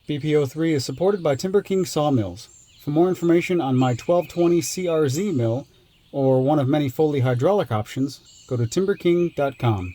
BPO3 is supported by Timber King Sawmills. For more information on my 1220 CRZ mill, or one of many Foley hydraulic options, go to timberking.com.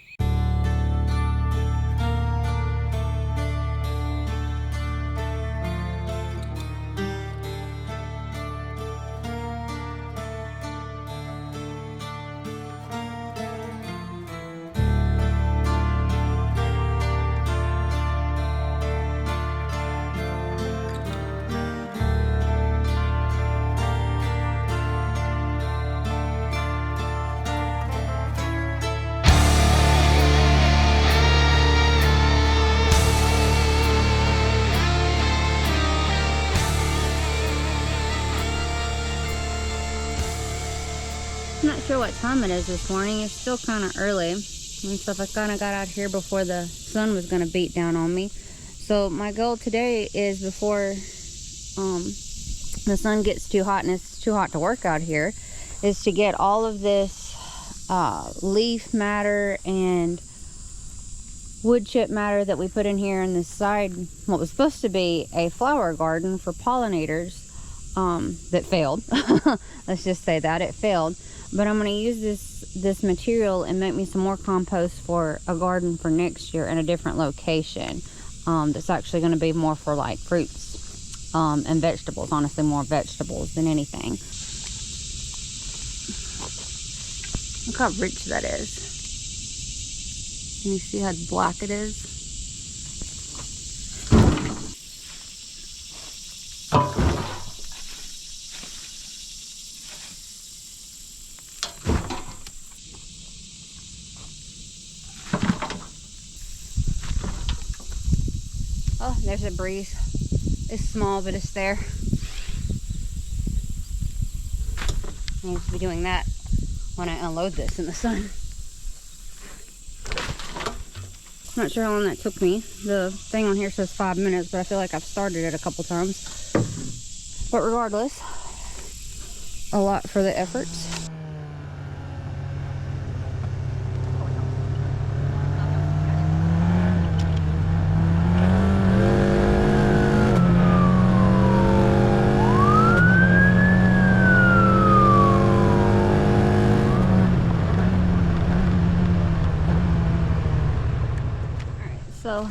I'm not sure what time it is this morning. It's still kind of early and stuff. I kind of got out here before the sun was going to beat down on me. So my goal today is before the sun gets too hot and it's too hot to work out here, is to get all of this leaf matter and wood chip matter that we put in here on this side, what was supposed to be a flower garden for pollinators, that failed. Let's just say that it failed. But I'm going to use this material and make me some more compost for a garden for next year in a different location. That's actually going to be more for like fruits and vegetables. Honestly, more vegetables than anything. Look how rich that is. Can you see how black it is? Oh, there's a breeze. It's small, but it's there. I need to be doing that when I unload this in the sun. Not sure how long that took me. The thing on here says 5 minutes, but I feel like I've started it a couple times. But regardless, a lot for the efforts. So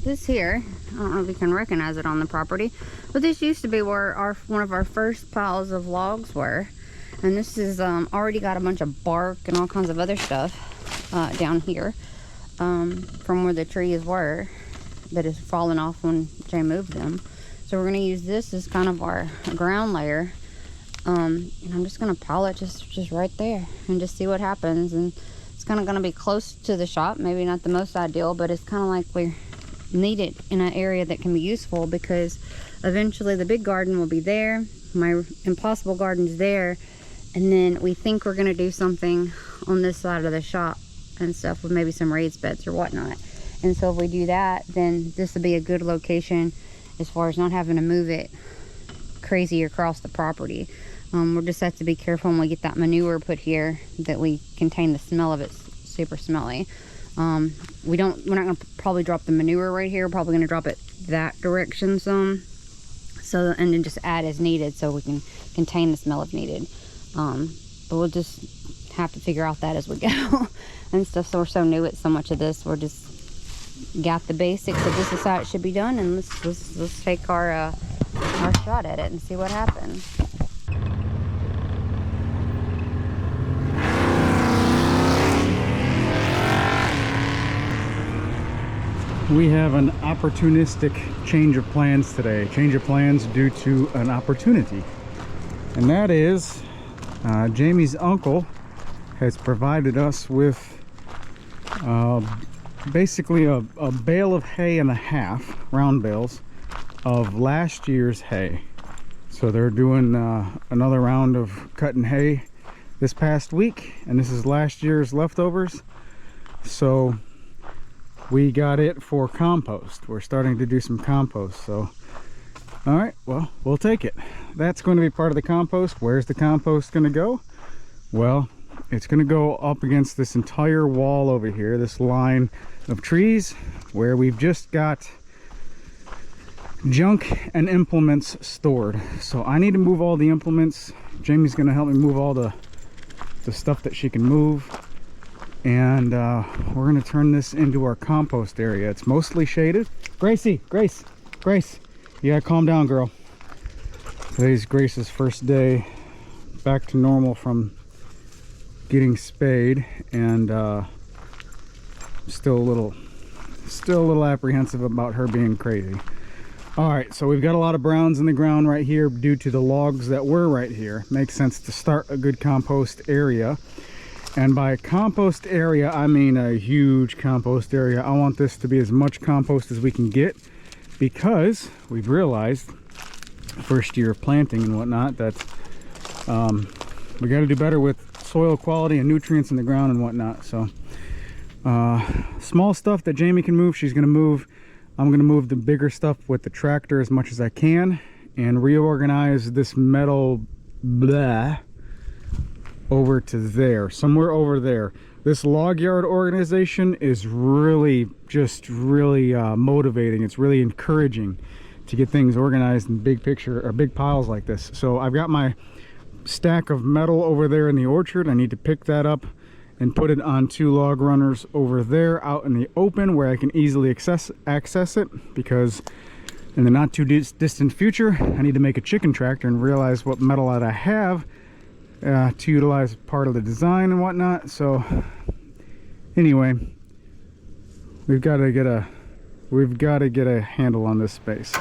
this here, I don't know if you can recognize it on the property, but this used to be where one of our first piles of logs were. And this is already got a bunch of bark and all kinds of other stuff down here from where the trees were that has fallen off when Jay moved them. So we're going to use this as kind of our ground layer. And I'm just going to pile it just right there and just see what happens. And it's kind of going to be close to the shop, maybe not the most ideal, but it's kind of like we need it in an area that can be useful, because eventually the big garden will be there, my impossible garden's there, and then we think we're going to do something on this side of the shop and stuff with maybe some raised beds or whatnot. And so if we do that, then this will be a good location as far as not having to move it crazy across the property. We'll just have to be careful when we get that manure put here that we contain the smell of it. Super smelly. We're not going to probably drop the manure right here. We're probably going to drop it that direction some. So, and then just add as needed so we can contain the smell if needed. But we'll just have to figure out that as we go and stuff. So we're so new at so much of this. We're just got the basics of this is how it should be done, and let's take our shot at it and see what happens. We have an opportunistic change of plans today. Change of plans due to an opportunity. And that is, Jamie's uncle has provided us with basically a bale of hay and a half, round bales, of last year's hay. So they're doing another round of cutting hay this past week, and this is last year's leftovers. So we got it for compost. We're starting to do some compost. So all right, well, we'll take it. That's going to be part of the compost. Where's the compost going to go? Well, it's going to go up against this entire wall over here, this line of trees where we've just got junk and implements stored. So I need to move all the implements. Jamie's gonna help me move all the stuff that she can move, and we're gonna turn this into our compost area. It's mostly shaded. Grace, you gotta calm down, girl. Today's Grace's first day back to normal from getting spayed, and still a little apprehensive about her being crazy. All right, so we've got a lot of browns in the ground right here due to the logs that were right here. Makes sense to start a good compost area. And by compost area, I mean a huge compost area. I want this to be as much compost as we can get, because we've realized, first year of planting and whatnot, that we got to do better with soil quality and nutrients in the ground and whatnot. So small stuff that Jamie can move, she's going to move. I'm going to move the bigger stuff with the tractor as much as I can and reorganize this metal blah over to there, somewhere over there. This log yard organization is really motivating. It's really encouraging to get things organized in big picture or big piles like this. So I've got my stack of metal over there in the orchard. I need to pick that up and put it on 2 log runners over there out in the open where I can easily access it, because in the not too distant future I need to make a chicken tractor and realize what metal that I have to utilize part of the design and whatnot. So anyway, we've got to get a handle on this space.